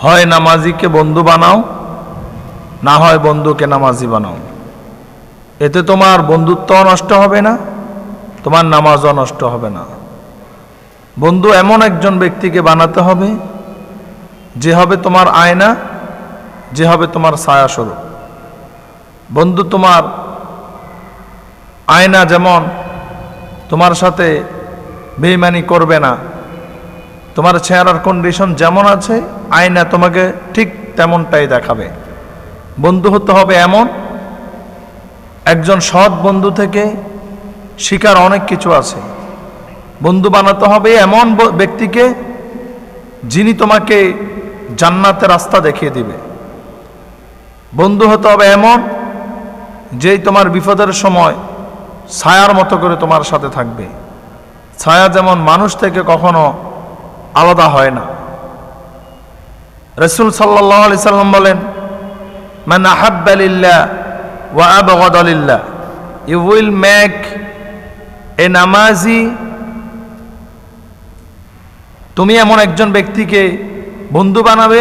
হয় নামাজিকে বন্ধু বানাও, না হয় বন্ধুকে নামাজি বানাও। এতে তোমার বন্ধুত্বও নষ্ট হবে না, তোমার নামাজও নষ্ট হবে না। বন্ধু এমন একজন ব্যক্তিকে বানাতে হবে যে হবে তোমার আয়না, যে হবে তোমার ছায়াস্বরূপ। বন্ধু তোমার আয়না, যেমন তোমার সাথে বেঈমানি করবে না, তোমার চেহারার কন্ডিশন যেমন আছে আয়না তোমাকে ঠিক তেমনটাই দেখাবে। বন্ধু হতে হবে এমন একজন সৎ বন্ধু থেকে শিকার অনেক কিছু আছে। বন্ধু বানাতে হবে এমন ব্যক্তিকে যিনি তোমাকে জান্নাতের রাস্তা দেখিয়ে দিবে। বন্ধু হতে হবে এমন যেই তোমার বিপদের সময় ছায়ার মতো করে তোমার সাথে থাকবে। ছায়া যেমন মানুষ থেকে কখনো আলাদা হয় না। রাসূল সাল্লাল্লাহু আলাইহি সাল্লাম বলেন, মান আহাব্বা লিল্লাহ ওয়া আবগাদা লিল্লাহ, ইউ উইল মেক এ নামাজি। তুমি এমন একজন ব্যক্তিকে বন্ধু বানাবে